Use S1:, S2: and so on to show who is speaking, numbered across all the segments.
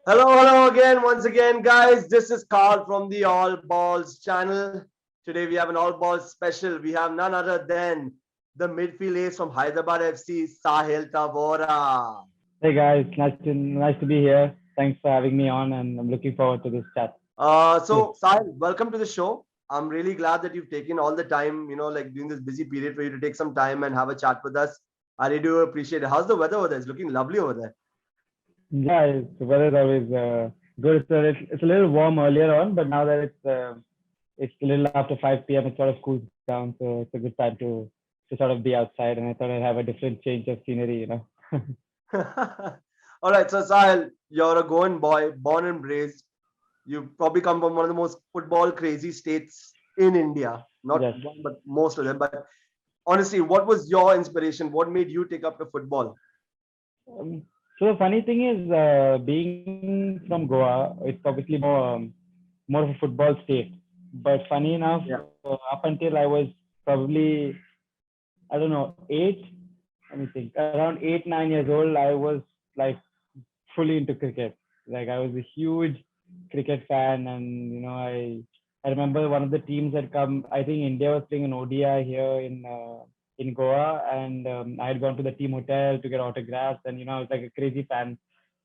S1: Hello again, once again, guys. This is Carl from the All Balls channel. Today we have an All Balls special. We have none other than the midfield ace from Hyderabad FC, Sahil Tavora.
S2: Hey guys, nice to be here. Thanks for having me on, and I'm looking forward to this chat.
S1: Sahil, welcome to the show. I'm really glad that you've taken all the time, like during this busy period for you to take some time and have a chat with us. I really do appreciate it. How's the weather over there? It's looking lovely over there.
S2: Yeah, the weather's always good. It's a little warm earlier on, but now that it's a little after 5 p.m., it sort of cools down, so it's a good time to sort of be outside. And I thought I'd have a different change of scenery.
S1: All right, so Sahil, you're a Goan boy, born and raised. You probably come from one of the most football crazy states in India. Not
S2: Yes.
S1: one, but most of them. But honestly, what was your inspiration? What made you take up the football?
S2: So the funny thing is, being from Goa, it's obviously more of a football state. But funny enough,
S1: Yeah.
S2: up until I was probably I don't know, let me think, around 8, 9 years old, I was like fully into cricket. Like I was a huge cricket fan, and I remember one of the teams had come. I think India was playing an ODI here in Goa, and I had gone to the team hotel to get autographs, and I was like a crazy fan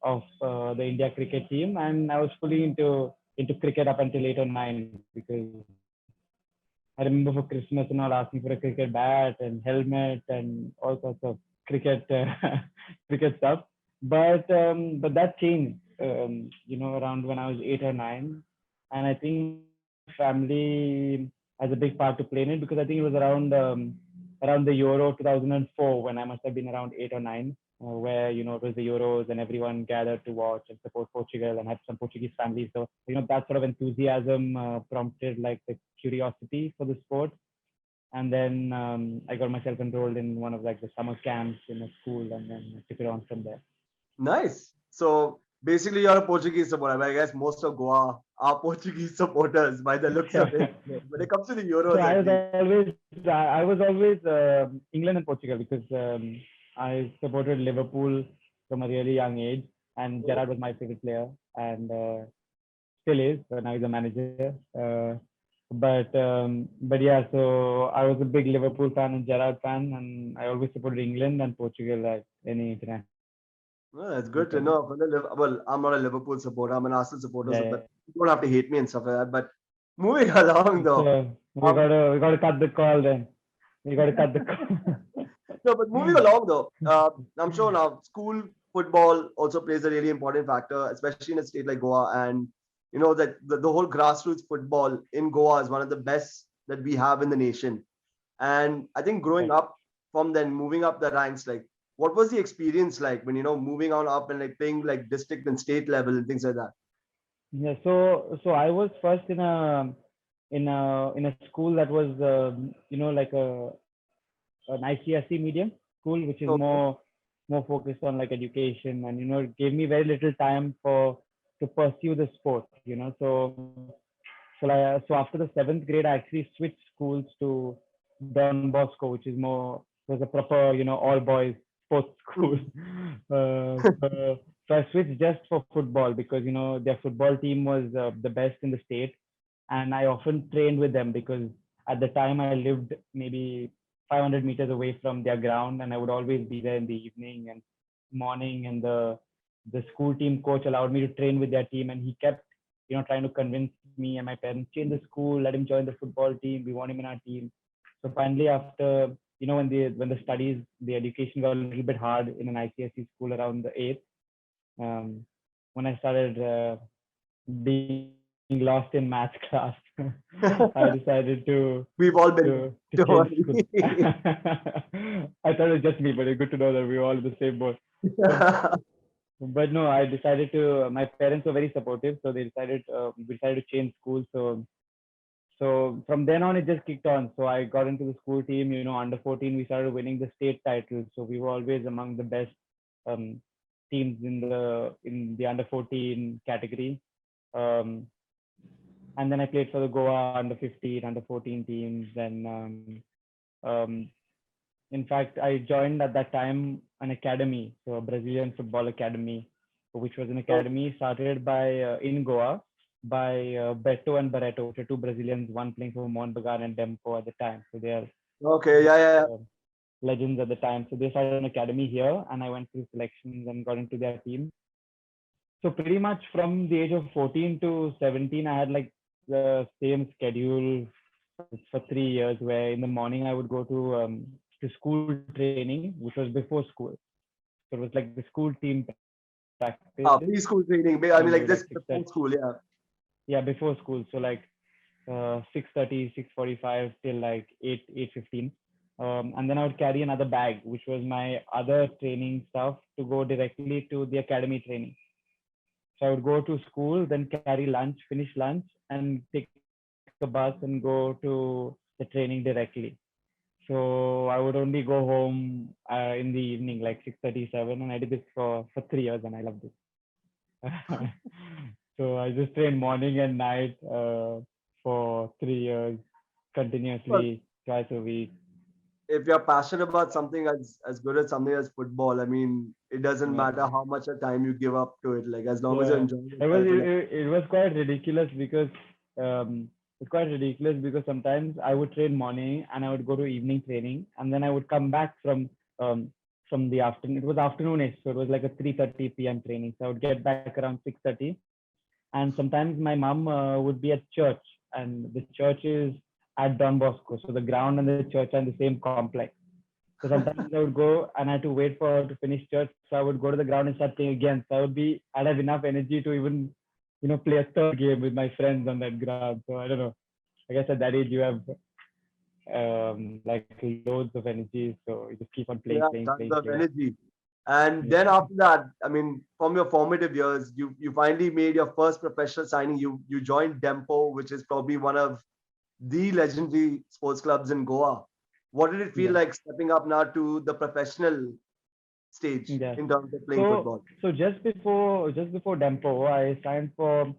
S2: of the India cricket team, and I was fully into cricket up until 8 or 9 because I remember for Christmas and all asking for a cricket bat and helmet and all sorts of cricket cricket stuff. But that changed, around when I was 8 or 9, and I think my family has a big part to play in it because I think it was around the Euro 2004 when I must have been around 8 or 9, where it was the Euros and everyone gathered to watch and support Portugal and had some Portuguese families. So that sort of enthusiasm prompted like the curiosity for the sport. And then I got myself enrolled in one of like the summer camps in a school, and then I took it on from there.
S1: Nice. So basically, you're a Portuguese supporter. I guess most of Goa are Portuguese supporters by the looks of it. When it comes to the
S2: So
S1: Euros,
S2: I
S1: at
S2: was
S1: least.
S2: always England and Portugal because I supported Liverpool from a really young age, and Gerrard was my favorite player, and still is. But now he's a manager. But yeah, so I was a big Liverpool fan and Gerrard fan, and I always supported England and Portugal at any international tournament.
S1: Well, that's good to know. Well, I'm not a Liverpool supporter. I'm an Arsenal supporter, so
S2: Yeah,
S1: but you don't have to hate me and stuff like that. But moving along, though,
S2: so
S1: um,
S2: we gotta cut the call then. We gotta cut the call.
S1: no, but moving along, though, I'm sure now school football also plays a really important factor, especially in a state like Goa. And you know that the whole grassroots football in Goa is one of the best that we have in the nation. And I think growing
S2: Right.
S1: up from then moving up the ranks, like what was the experience like when moving on up and like playing like district and state level and things like that?
S2: Yeah, so I was first in a school that was like an ICSE medium school, which is
S1: Okay.
S2: more focused on like education, and it gave me very little time for to pursue the sport. So after the seventh grade, I actually switched schools to Don Bosco, which is was a proper all boys sports school. So I switched just for football because their football team was the best in the state, and I often trained with them because at the time I lived maybe 500 meters away from their ground, and I would always be there in the evening and morning. And the school team coach allowed me to train with their team, and he kept trying to convince me and my parents, change the school, let him join the football team. We want him in our team. So finally, after when the studies, the education got a little bit hard in an ICSE school around the eighth, um, when I started being lost in math class, I decided
S1: We've all
S2: to
S1: been there.
S2: change
S1: Don't
S2: school.
S1: worry.
S2: I thought it was just me, but it's good to know that we were all in the same boat. But no, I decided to. My parents were very supportive, so we decided to change schools. So from then on, it just kicked on. So I got into the school team. Under 14, we started winning the state titles. So we were always among the best um, teams in the under 14 category. Um, and then I played for the Goa under 15, under 14 teams. Then um, in fact, I joined at that time an academy, so a Brazilian football academy, which was an
S1: Oh,
S2: academy started by in Goa by Beto and Barreto, which are two Brazilians, one playing for Montbegan and Dempo at the time. So they are
S1: okay, yeah, yeah, yeah.
S2: uh, legends at the time. So they started an academy here, and I went through selections and got into their team. So pretty much from the age of 14 to 17, I had like the same schedule for 3 years, where in the morning I would go to school training, which was before school. So it was like the school team practices.
S1: Preschool
S2: So
S1: training.
S2: maybe
S1: I
S2: like
S1: mean, like
S2: 6:30.
S1: this before school, yeah.
S2: Yeah, before school. So like 6:30, 6:45 till like 8:15. And then I would carry another bag, which was my other training stuff to go directly to the academy training. So I would go to school, then carry lunch, finish lunch, and take a bus and go to the training directly. So I would only go home in the evening, like 6:37, and I did this for 3 years, and I loved it. So I just trained morning and night for 3 years
S1: Well,
S2: continuously, twice a week.
S1: if you're passionate about something as good as something as football, I mean, it doesn't
S2: Yeah,
S1: matter how much of time you give up to it. Like as long as you're
S2: yeah.
S1: enjoying
S2: It was
S1: yourself and
S2: it was quite ridiculous because sometimes I would train morning and I would go to evening training, and then I would come back um, from the afternoon. It was afternoonish, so it was like a 3:30 p.m. training. So I would get back around 6:30, and sometimes my mom would be at church, and the church is at Don Bosco, so the ground and the church are in the same complex. So sometimes I would go and I had to wait for her to finish church. So I would go to the ground and start playing again. So I'd have enough energy to even, play a third game with my friends on that ground. So I don't know. I guess at that age you have like loads of energy. So you just keep on playing,
S1: yeah,
S2: playing,
S1: tons
S2: playing,
S1: of
S2: playing.
S1: energy. And
S2: Yeah.
S1: then after that, I mean, from your formative years, you finally made your first professional signing. You joined Dempo, which is probably one of the legendary sports clubs in Goa. What did it feel
S2: Yeah.
S1: like stepping up now to the professional stage
S2: Yeah.
S1: in terms of playing
S2: So
S1: football?
S2: so just before Dempo, I signed for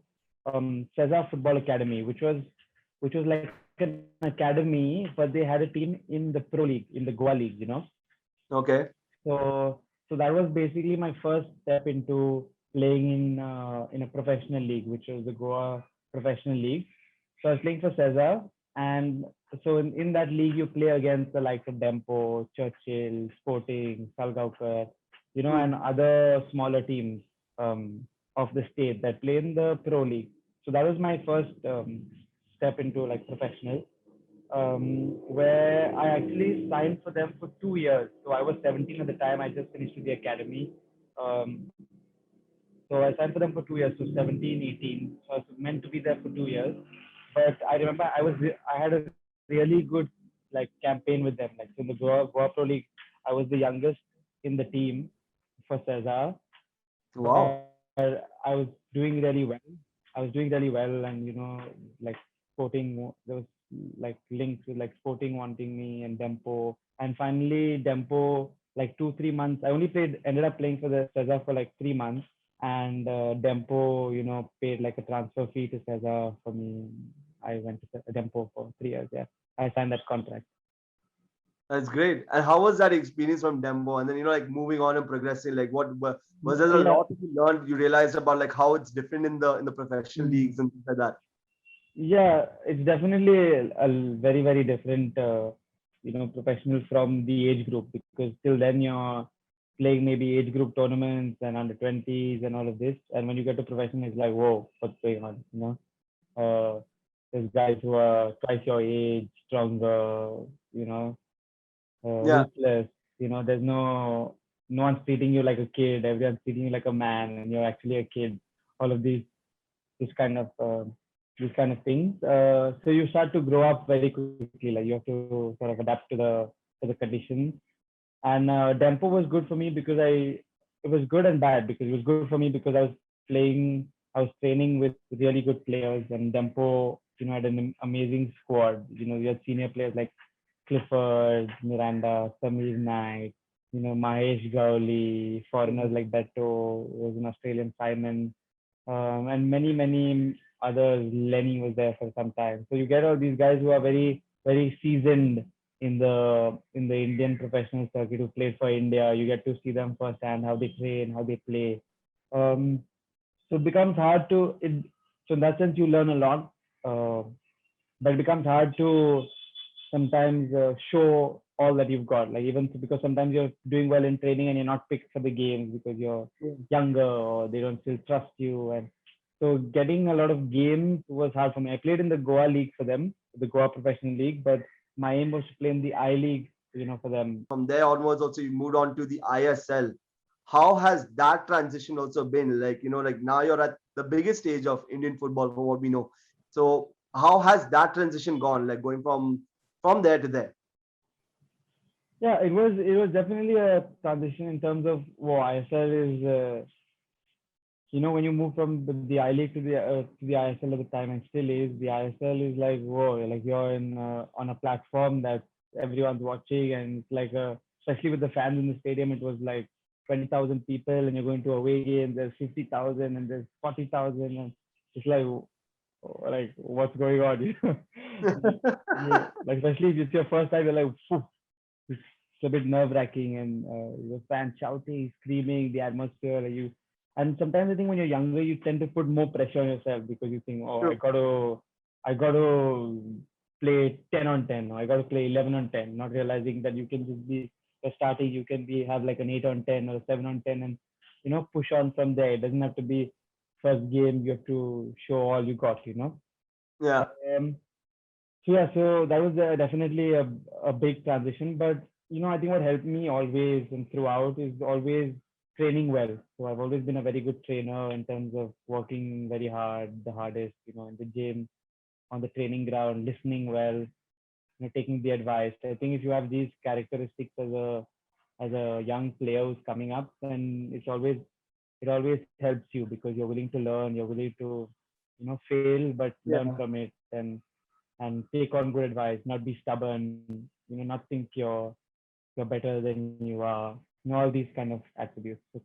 S2: Cesar Football Academy, which was like an academy, but they had a team in the Pro League, in the Goa League.
S1: Okay.
S2: So that was basically my first step into playing in a professional league, which was the Goa Professional League. So I was playing for Cesar, and so in that league you play against the likes of Dempo, Churchill, Sporting, Salgaonkar,
S1: Hmm.
S2: and other smaller teams of the state that play in the pro league. So that was my first step into like professional, where I actually signed for them for 2 years. So I was 17 at the time. I just finished with the academy. Um, so I signed for them for 2 years, so 17, 18. So I was meant to be there for 2 years. But I remember I had a really good like campaign with them. Like so in the Goa Pro League, I was the youngest in the team for Cesar,
S1: Wow.
S2: where I was doing really well. I was doing really well, and like Sporting, there was like links with like Sporting wanting me and Dempo, and finally Dempo like 2 3 months. I only ended up playing for the Cesar for like 3 months, and Dempo, paid like a transfer fee to Cesar for me. I went to Dempo for 3 years. Yeah, I signed that contract.
S1: That's great. And how was that experience from Dembo? And then, like moving on and progressing, like was there a
S2: Yeah.
S1: lot that you learned, you realized about like how it's different in the professional
S2: Mhm.
S1: leagues and things like that?
S2: Yeah, it's definitely a very, very different, professional from the age group, because till then you're playing maybe age group tournaments and under 20s and all of this. And when you get to professional, it's like, whoa, what's going on? Uh, there's guys who are twice your age, stronger, you know,
S1: Yeah.
S2: ruthless. There's no one's treating you like a kid. Everyone's treating you like a man, and you're actually a kid. All of this kind of these kind of things. So you start to grow up very quickly. Like you have to sort of adapt to the conditions. And Dempo was good for me because it was good and bad, because it was good for me because I was training with really good players, and Dempo, had an amazing squad. We had senior players like Clifford, Miranda, Samir Knight, Mahesh Gauli, foreigners like Beto, was an Australian Simon, and many, many others. Lenny was there for some time. So you get all these guys who are very, very seasoned in the Indian professional circuit, who played for India. You get to see them firsthand, how they train, how they play. Um, so it becomes hard to it. So in that sense, you learn a lot, uh, but it becomes hard to sometimes show all that you've got. Like even because sometimes you're doing well in training and you're not picked for the games because you're younger or they don't still trust you. And so getting a lot of games was hard for me. I played in the Goa League for them, the Goa Professional League, but my aim was to play in the I League, for them.
S1: From there onwards, also you moved on to the ISL. How has that transition also been? Like, like now you're at the biggest stage of Indian football, from what we know. So how has that transition gone? Like going from there to there?
S2: Yeah, it was definitely a transition in terms of ISL is when you move from the I League to the ISL at the time, and still is, the ISL is like whoa, like you're in on a platform that everyone's watching, and it's like especially with the fans in the stadium, it was like 20,000 people, and you're going to away games. There's 50,000 and there's 40,000, and it's like what's going on? Like especially if it's your first time, you're like, phew, it's a bit nerve wracking, and the fans shouting, screaming, the atmosphere. And sometimes I think when you're younger, you tend to put more pressure on yourself because you think, oh,
S1: True.
S2: I got to play 10 on 10, or I got to play 11 on 10, not realizing that you can just be starting, you can have like an 8 on 10 or a 7 on 10, and push on from there. It doesn't have to be first game. You have to show all you got.
S1: Yeah.
S2: Um, so yeah, so that was definitely a big transition. But I think what helped me always and throughout is always training well. So I've always been a very good trainer in terms of working very hard, the hardest, in the gym, on the training ground, listening well, taking the advice. I think if you have these characteristics as a young player who's coming up, then it always helps you because you're willing to learn, you're willing to fail but learn
S1: Yeah.
S2: from it, and take on good advice, not be stubborn, not think you're better than you are, all these kind of attributes. So,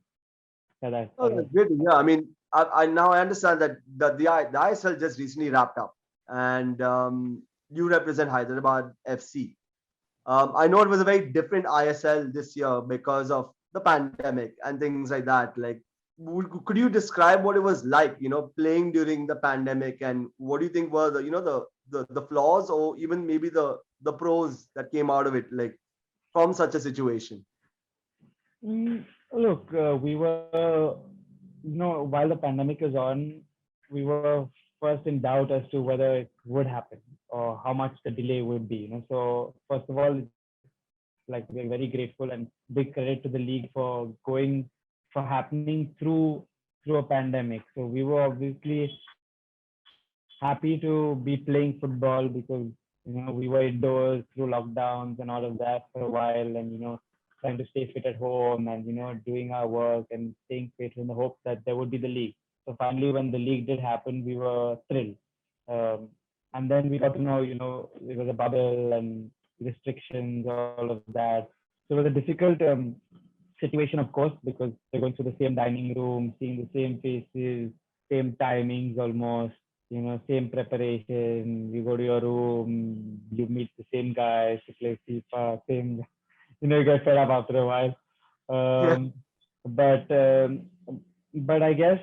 S2: yeah, that
S1: Oh,
S2: was
S1: that's great. Yeah, I mean, I now I understand that the ISL just recently wrapped up, and you represent Hyderabad FC. I know it was a very different ISL this year because of the pandemic and things like that. Like, could you describe what it was like, playing during the pandemic, and what do you think were the flaws, or even maybe the pros that came out of it, like from such a situation?
S2: look, we were, while the pandemic is on, we were first in doubt as to whether it would happen or how much the delay would be. So first of all, like we're very grateful and big credit to the league for going for happening through a pandemic. So we were obviously happy to be playing football because we were indoors through lockdowns and all of that for a while, and trying to stay fit at home, and doing our work and staying fit in the hope that there would be the league. So finally, when the league did happen, we were thrilled. Um, and then we got to know, it was a bubble and restrictions, all of that. So it was a difficult situation, of course, because they're going through the same dining room, seeing the same faces, same timings almost, same preparation. You go to your room, you meet the same guys to play FIFA, same, you get fed up after a while.
S1: Yeah.
S2: Um, but um, but I guess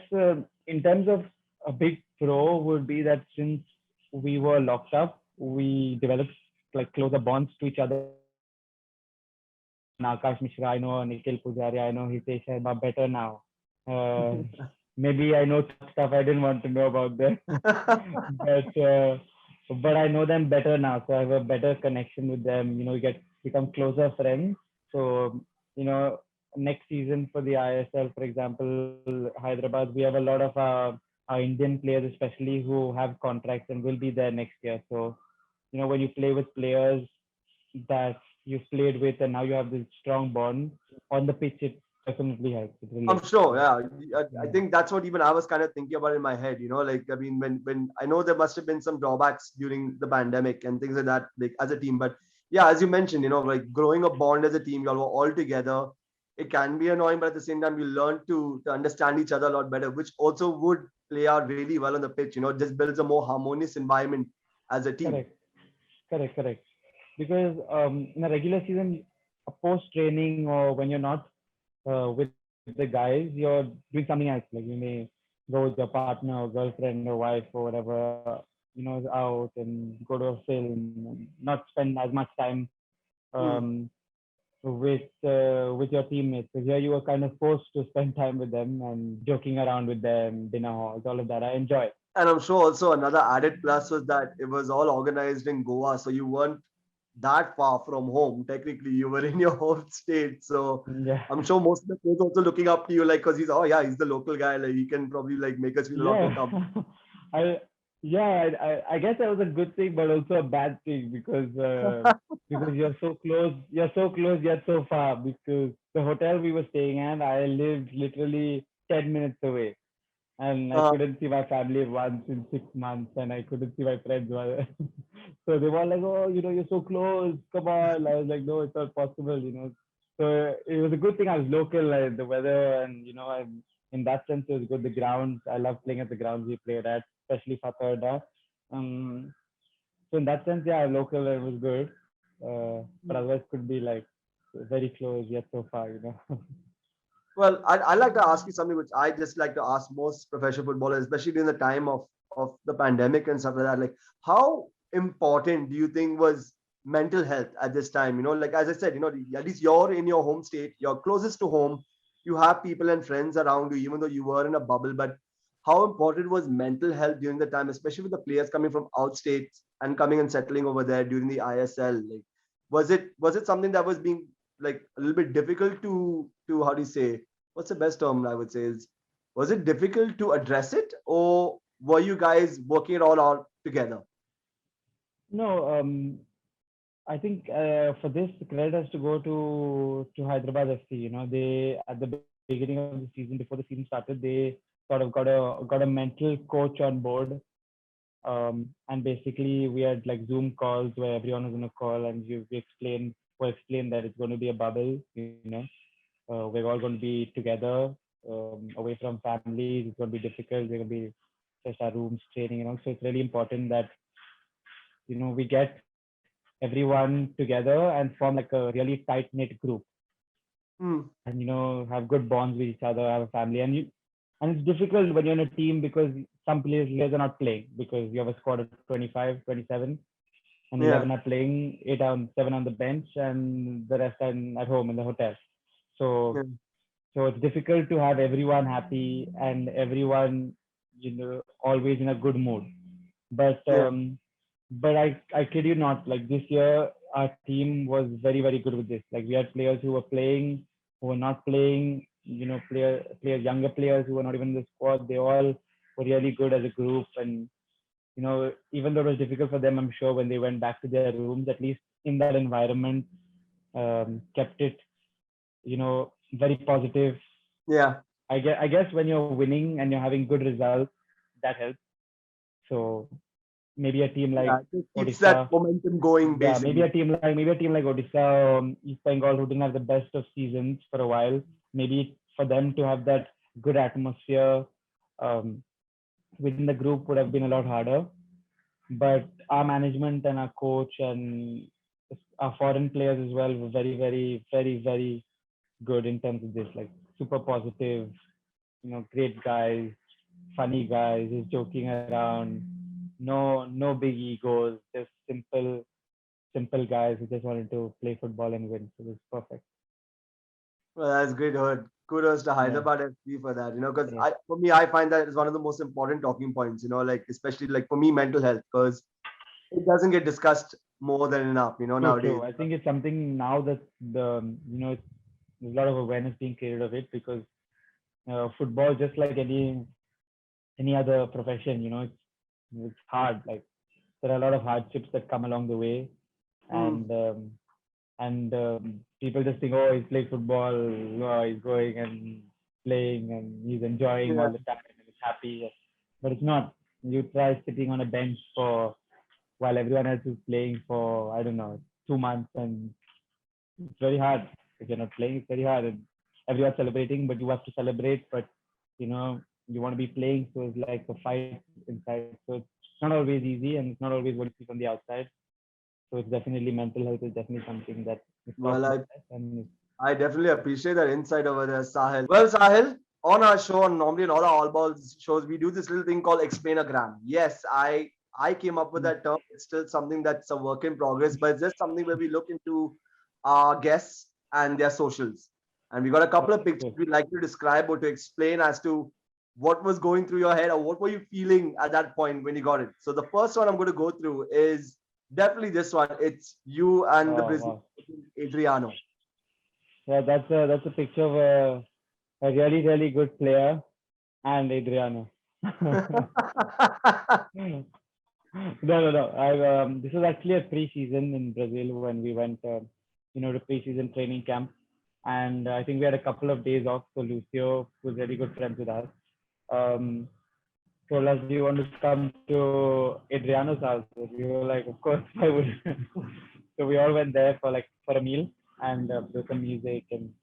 S2: in terms of a big pro would be that since we were locked up, we developed like closer bonds to each other. I know Akash Mishra, I know Nikhil Pujari, I know Hitesh Sharma better now. Uh, Maybe I know stuff I didn't want to know about them, but I know them better now, so I have a better connection with them. We become closer friends. So next season for the ISL, for example, Hyderabad, we have a lot of our Indian players, especially who have contracts and will be there next year. So when you play with players that you've played with and now you have this strong bond on the pitch, it definitely helps. It
S1: I'm
S2: relates.
S1: sure, yeah. I
S2: Yeah.
S1: think that's what even I was kind of thinking about in my head. Like, I mean, when I know there must have been some drawbacks during the pandemic and things like that, like as a team. But yeah, as you mentioned, like growing a bond as a team, y'all were all together. It can be annoying, but at the same time, you learn to understand each other a lot better, which also would play out really well on the pitch. It just builds a more harmonious environment as a team.
S2: Correct. Correct. Because in a regular season, a post training or when you're not with the the guys, you're doing something else. Like you may go with your partner or girlfriend or wife or whatever, out and go to a film and not spend as much time
S1: Hmm.
S2: um, with your teammates. So here you were kind of forced to spend time with them and joking around with them, dinner halls, all of that. I enjoy.
S1: And I'm sure also another added plus was that it was all organized in Goa, so you weren't that far from home. Technically, you were in your home state, so
S2: Yeah.
S1: I'm sure most of the players also looking up to you, like, because he's, oh yeah, he's the local guy, like he can probably like make us feel a lot more
S2: Yeah.
S1: comfortable.
S2: I I guess that was a good thing, but also a bad thing because you're so close yet so far. Because the hotel we were staying at, I lived literally 10 minutes away, and I
S1: Uh,
S2: couldn't see my family once in 6 months, and I couldn't see my friends once. So they were like, "Oh, you're so close. Come on." I was like, "No, it's not possible." So it was a good thing I was local. Like, the weather, and in that sense, it was good. The grounds, I love playing at the grounds we played at, especially Fatarda. Um, so in that sense, yeah, local. It was good. But otherwise, could be like very close yet so far.
S1: well, I like to ask you something which I just like to ask most professional footballers, especially during the time of the pandemic and stuff like that. Like, how important do you think was mental health at this time? Like as I said, at least you're in your home state, you're closest to home, you have people and friends around you, even though you were in a bubble. But how important was mental health during the time, especially with the players coming from outstates and coming and settling over there during the ISL? Like, was it something that was being like a little bit difficult to how do you say, what's the best term I would say is, was it difficult to address it, or were you guys working it all out together?
S2: No, I think for this, the credit has to go to Hyderabad FC. They at the beginning of the season, before the season started, they sort of got a mental coach on board. And basically, we had like Zoom calls where everyone was on a call, and we explained that it's going to be a bubble. We're all going to be together, away from families. It's going to be difficult. We're going to be just our rooms training. So it's really important that we get everyone together and form like a really tight knit group,
S1: Hmm.
S2: and have good bonds with each other, have a family. And it's difficult when you're in a team because some players are not playing because you have a squad of 25, 27, and 11
S1: Yeah.
S2: are playing, 7 on the bench, and the rest are at home in the hotel. So
S1: Yeah.
S2: it's difficult to have everyone happy and everyone always in a good mood. But
S1: Yeah.
S2: I kid you not, like this year our team was very very good with this. Like we had players who were playing, who were not playing. Younger players who were not even in the squad. They all were really good as a group, and even though it was difficult for them, I'm sure when they went back to their rooms, at least in that environment, kept it very positive.
S1: Yeah.
S2: I guess when you're winning and you're having good results, that helps. So maybe a team
S1: Yeah.
S2: like
S1: It just keeps that
S2: Odisha,
S1: momentum going,
S2: yeah, maybe
S1: basically.
S2: a team like Odisha, East Bengal, who didn't have the best of seasons for a while. Maybe for them to have that good atmosphere um, within the group would have been a lot harder. But our management and our coach and our foreign players as well were very, very, very, very good in terms of this. Like super positive, great guys, funny guys, just joking around. No big egos, just simple guys who just wanted to play football and win. So it was perfect.
S1: Well, that's great. Kudos to
S2: Yeah,
S1: Hyderabad FC for that, because
S2: yeah,
S1: for me, I find that is one of the most important talking points, like especially like for me, mental health, because it doesn't get discussed more than enough,
S2: true.
S1: nowadays.
S2: I think it's something now that there's a lot of awareness being created of it because football, just like any other profession, it's hard. Like there are a lot of hardships that come along the way,
S1: Hmm.
S2: and people just think, oh, he's playing football, he's going and playing and he's enjoying all
S1: Yeah.
S2: the time and he's happy, but it's not. You try sitting on a bench for while everyone else is playing for, I don't know, 2 months, and it's very hard. If you're not playing, it's very hard, and everyone's celebrating, but you have to celebrate, but you know you want to be playing, so it's like a fight inside. So it's not always easy, and it's not always what you see from the outside. So it's definitely mental health is definitely something that is talked
S1: Well,
S2: about
S1: I
S2: less, and
S1: I definitely appreciate that insight over there, Sahil. Well, Sahil, on our show, and normally in all our all balls shows, we do this little thing called explain-a-gram. Yes, I came up with
S2: Mm.
S1: that term. It's still something that's a work in progress, but it's just something where we look into our guests and their socials. And we got a couple of pictures
S2: Okay.
S1: we'd like to describe or to explain as to what was going through your head or what were you feeling at that point when you got it. So the first one I'm going to go through is definitely this one. It's you and the
S2: Wow,
S1: Brazilian
S2: wow.
S1: Adriano.
S2: Yeah, that's a picture of a really, really good player and Adriano. No. This was actually a pre-season in Brazil when we went, to pre-season training camp, and I think we had a couple of days off. So Lucio, who's really good friends with us, um, told us, "Do you want to come to Adriano's house?" So we were like, "Of course, I would." So we all went there for a meal, and there was some music and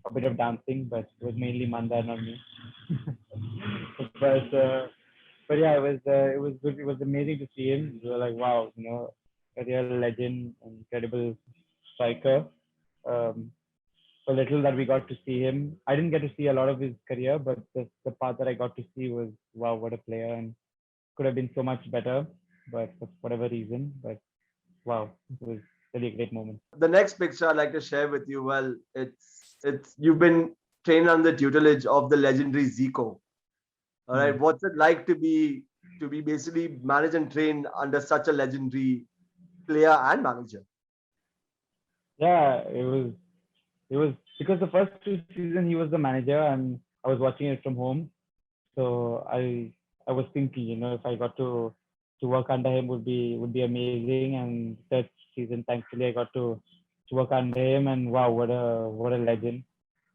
S2: a bit of dancing, but it was mainly Manda, not me. but uh, but yeah, it was good. It was amazing to see him. We were like, wow, a real legend, incredible striker. Um, so little that we got to see him. I didn't get to see a lot of his career, but the part that I got to see was, wow, what a player, and could have been so much better, but for whatever reason. But wow, it was really a great moment.
S1: The next picture I'd like to share with you. Well, it's you've been trained under the tutelage of the legendary Zico. All
S2: Hmm.
S1: right, what's it like to be basically managed and trained under such a legendary player and manager?
S2: Yeah, it was because the first 2 seasons he was the manager and I was watching it from home. So I was thinking, if I got to work under him would be amazing. And that season, thankfully, I got to work under him, and wow, what a legend!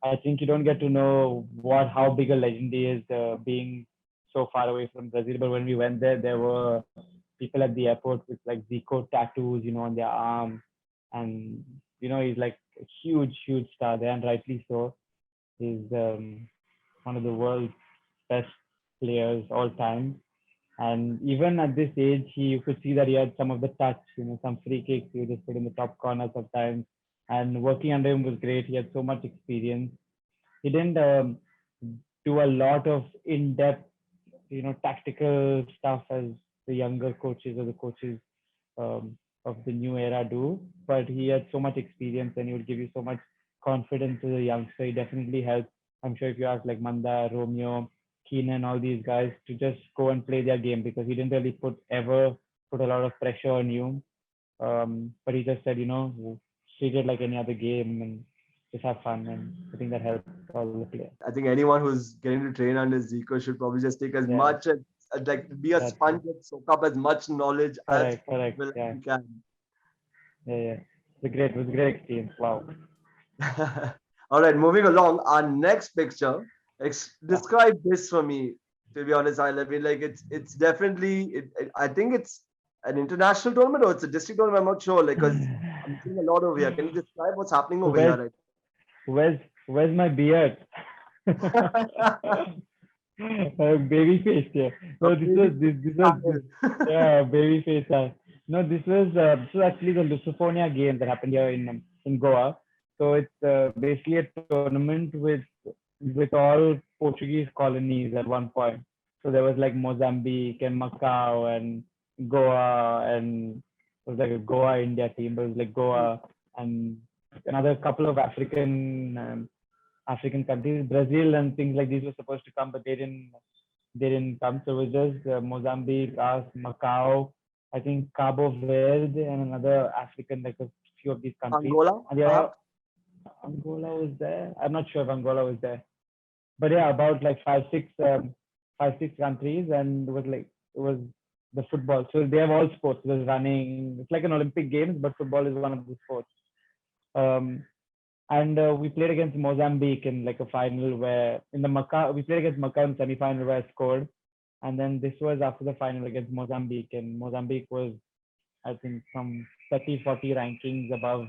S2: I think you don't get to know how big a legend he is, being so far away from Brazil. But when we went there, there were people at the airport with like Zico tattoos, on their arm, and he's like a huge, huge star there, and rightly so. He's one of the world's best players all time. And even at this age, you could see that he had some of the touch, some free kicks he would just put in the top corner sometimes. And working under him was great. He had so much experience. He didn't do a lot of in-depth, tactical stuff as the younger coaches or the coaches of the new era do. But he had so much experience and he would give you so much confidence to the youngster. He definitely helped. I'm sure if you ask like Manda, Romeo, Keenan, all these guys to just go and play their game because he didn't really put a lot of pressure on you. But he just said, treat it like any other game and just have fun. And I think that helped all the players.
S1: I think anyone who's getting to train under Zico should probably just take as
S2: Yeah,
S1: much as like be a
S2: that's
S1: sponge
S2: it.
S1: and soak up as much knowledge as
S2: Correct.
S1: possible as
S2: Yeah,
S1: you can.
S2: yeah. It was a great experience. Wow.
S1: All right, moving along. Our next picture.
S2: Yeah.
S1: Describe this for me. To be honest, I love it. Like it's definitely. I think it's an international tournament or it's a district tournament. I'm not sure. Like, because I'm seeing a lot over here. Can you describe what's happening over
S2: Where's
S1: here? Right.
S2: where's my beard? Baby face here.
S1: A
S2: No, this was
S1: baby
S2: this was this,
S1: style.
S2: yeah, baby face. No, this was actually the Lusophonia game that happened here in Goa. So it's basically a tournament with all Portuguese colonies at one point. So there was like Mozambique and Macau and Goa, and it was like a Goa India team, but it was like Goa and another couple of African countries. Brazil and things like these were supposed to come, but they didn't come. So it was just Mozambique, us, Macau, I think Cabo Verde, and another African, like a few of these countries.
S1: Angola,
S2: And they are
S1: perhaps.
S2: Angola was there. I'm not sure if Angola was there, but yeah, about like five six countries, and it was the football. So they have all sports. There's running. It's like an Olympic Games, but football is one of the sports. Um, and we played against Mozambique in like a final where in the Macau we played against Macau in semi-final where I scored, and then this was after the final against Mozambique, and Mozambique was I think some 30 40 rankings above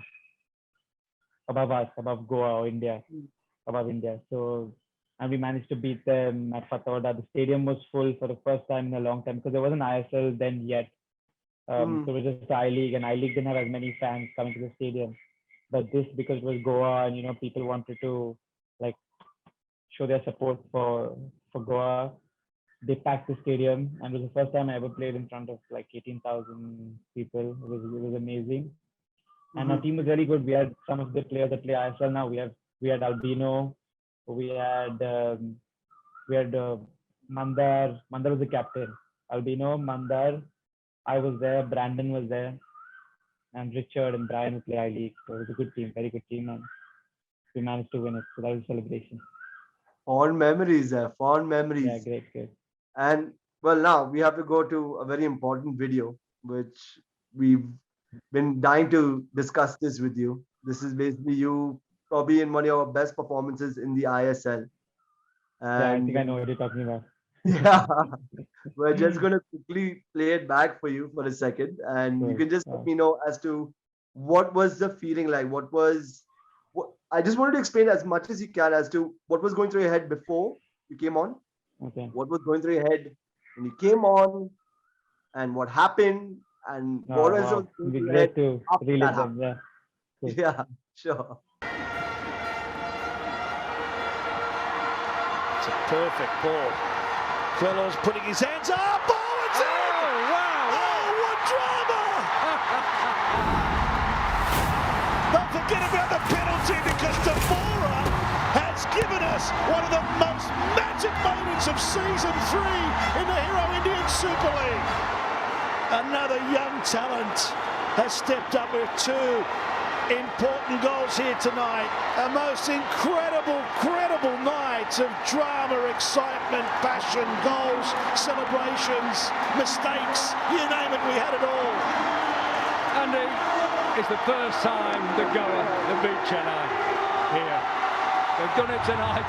S2: us, above Goa or India, above India. So and we managed to beat them at Fatauda. The stadium was full for the first time in a long time because there wasn't ISL then yet.
S1: Hmm.
S2: So it was just I League, and I League didn't have as many fans coming to the stadium. But this, because it was Goa and people wanted to like show their support for Goa, they packed the stadium, and it was the first time I ever played in front of like 18,000 people. It was amazing, and our
S1: Mm-hmm.
S2: team was very good. We had some of the players that play ISL now. We had Albino, we had Mandar. Mandar was the captain. Albino, Mandar. I was there. Brandon was there, and Richard and Brian who play I League. So it was a good team, very good team, and we managed to win it. So that was a celebration.
S1: Fond memories there, fond
S2: Yeah,
S1: memories.
S2: great, great.
S1: And well, now we have to go to a very important video, which we've been dying to discuss this with you. This is basically you probably in one of your best performances in the ISL.
S2: Yeah, I
S1: And
S2: think I know what you're talking about.
S1: yeah, we're just going to quickly play it back for you for a second. And you
S2: Sure.
S1: can just let
S2: Yeah.
S1: me know as to what was the feeling like? I just wanted to explain as much as you can as to what was going through your head before you came on,
S2: Okay.
S1: what was going through your head when you came on, and what happened, and what
S2: Oh,
S1: was
S2: wow.
S1: going through
S2: It'd be
S1: your head
S2: great to
S1: after that
S2: relive
S1: happened.
S2: them. Yeah. Cool.
S1: Yeah, sure.
S3: It's a perfect ball. Quello's putting his hands up. Oh, it's in!
S4: Oh, wow.
S3: Oh, what drama! Don't forget about the penalty because Tavora has given us one of the most magic moments of season 3 in the Hero Indian Super League. Another young talent has stepped up with 2 important goals here tonight. A most incredible night of drama, excitement, passion, goals, celebrations, mistakes, you name it, we had it all.
S4: Andy, it's the first time the Goa have beat Chennai here. They've done it tonight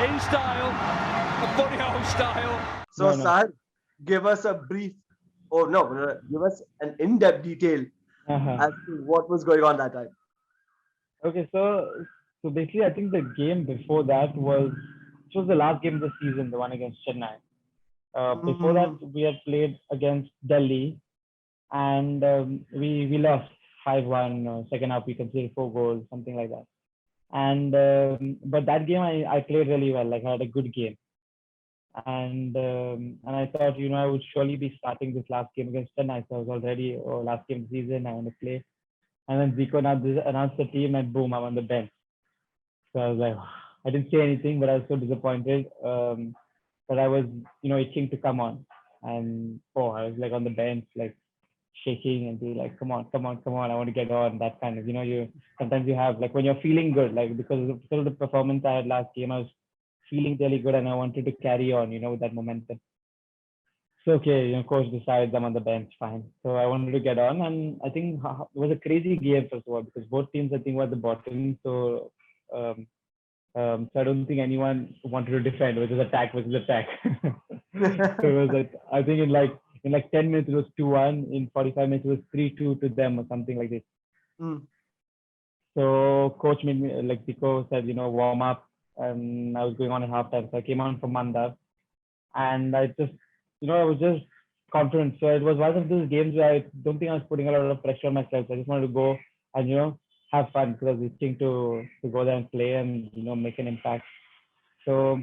S4: in style, a funny old style.
S1: So,
S2: No.
S1: Sahil, give us a brief, oh no, give us an in-depth detail
S2: Uh-huh.
S1: as to what was going on that time.
S2: Okay, so basically, I think the game before that was the last game of the season, the one against Chennai. Before that,
S1: Mm-hmm.
S2: we had played against Delhi, and we lost 5-1. Second half, we conceded 4 goals, something like that. And but that game, I played really well. Like I had a good game, and I thought I would surely be starting this last game against Chennai. So I was already last game of the season. I want to play. And then Zico announced the team, and boom, I'm on the bench. So I was like, I didn't say anything, but I was so disappointed. But I was, itching to come on. And I was like on the bench, like shaking and be like, come on, come on, come on, I want to get on. That kind of, you sometimes you have like when you're feeling good, like because of the performance I had last game, I was feeling really good and I wanted to carry on, with that momentum. So okay, coach decides I'm on the bench, fine. So I wanted to get on, and I think it was a crazy game first of all because both teams I think were at the bottom. Um, so I don't think anyone wanted to defend, which is attack, which is attack. So it was like I think in like 10 minutes it was 2-1. In 45 minutes it was 3-2 to them or something like this.
S1: Mm.
S2: So coach made me like Pico said, warm up, and I was going on at halftime. So I came on for Mandar, and I just, I was just confident. So it was one of those games where I don't think I was putting a lot of pressure on myself. I just wanted to go and have fun because I was itching to go there and play and make an impact. So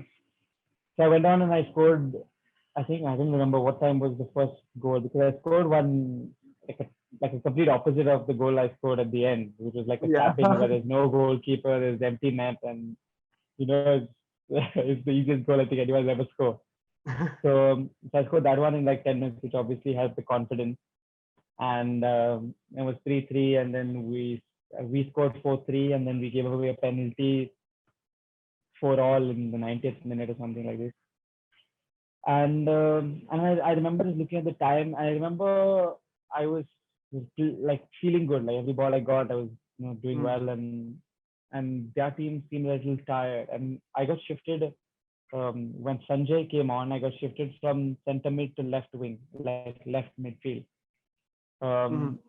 S2: I went on and I scored. I think I don't remember what time was the first goal because I scored one like a complete opposite of the goal I scored at the end, which was like a
S1: Yeah.
S2: tap in where there's no goalkeeper, there's empty net, and it's, it's the easiest goal I think anyone's ever scored. So I scored that one in like 10 minutes, which obviously helped the confidence. And it was 3-3, and then we scored 4-3, and then we gave away a penalty for all in the 90th minute or something like this. And I remember just looking at the time. I remember I was like feeling good. Like every ball I got, I was doing
S1: Mm.
S2: well, and their team seemed a little tired. And I got shifted when Sanjay came on. I got shifted from center mid to left wing, like left midfield. Um,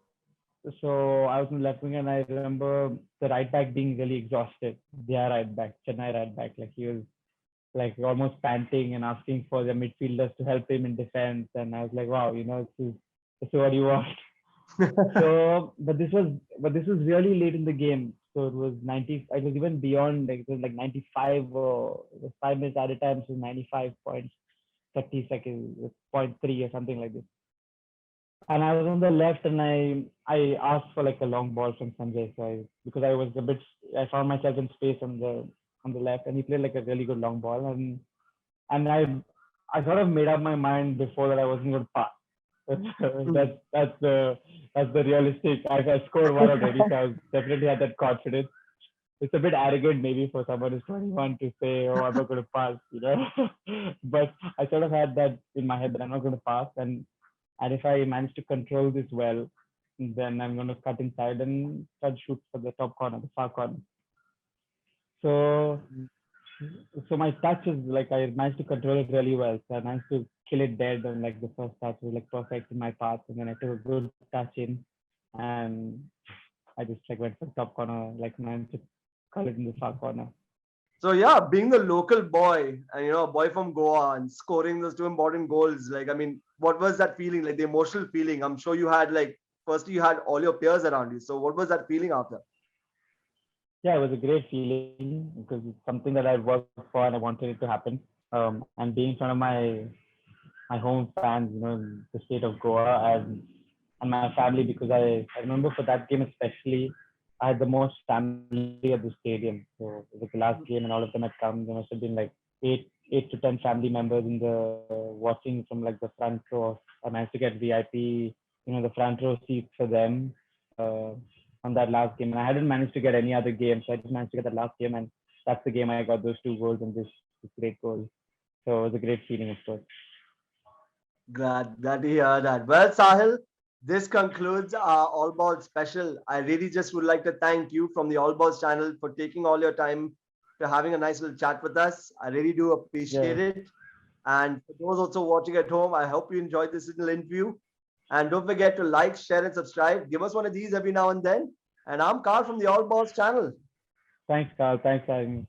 S1: Mm.
S2: so I was in left wing, and I remember the right back being really exhausted. Their right back, Chennai right back, like he was like almost panting and asking for the midfielders to help him in defense. And I was like, wow, this is what you want. But this was really late in the game. So it was 90. It was even beyond. Like, it was like 95 or it was 5 minutes at a time. So 95.30 seconds, point 3 or something like this. And I was on the left, and I asked for like a long ball from Sanjay. So because I was a bit, I found myself in space on the left, and he played like a really good long ball, and I sort of made up my mind before that I wasn't going to pass. That's the realistic. I scored one already, so I was definitely had that confidence. It's a bit arrogant maybe for someone who's 21 to say, "Oh, I'm not going to pass," but I sort of had that in my head that I'm not going to pass, and if I manage to control this well, then I'm going to cut inside and try to shoot for the top corner, the far corner. So so my touch is like I managed to control it really well. So I managed to kill it dead, and like the first touch was like perfect in my path, and then I took a good touch in, and I just like went for top corner, like managed to call it in the far corner.
S1: So yeah, being the local boy and a boy from Goa and scoring those two important goals, like I mean, what was that feeling? Like the emotional feeling. I'm sure you had like firstly you had all your peers around you. So what was that feeling after?
S2: Yeah, it was a great feeling because it's something that I worked for and I wanted it to happen. And being in front of my home fans, in the state of Goa, and my family, because I remember for that game especially, I had the most family at the stadium. So it was the last game and all of them had come. There must have been like eight to ten family members in the watching from like the front row. I managed to get VIP, the front row seats for them uh, on that last game. And I hadn't managed to get any other game, so I just managed to get that last game, and that's the game I got those two goals and this great goal. So it was a great feeling, of course.
S1: Glad to hear that. Well, Sahil, this concludes our All Balls special. I really just would like to thank you from the All Balls channel for taking all your time to having a nice little chat with us. I really do appreciate
S2: Yeah.
S1: it. And for those also watching at home, I hope you enjoyed this little interview. And don't forget to like, share, and subscribe. Give us one of these every now and then. And I'm Carl from the All Balls channel.
S2: Thanks, Carl. Thanks, Aaron.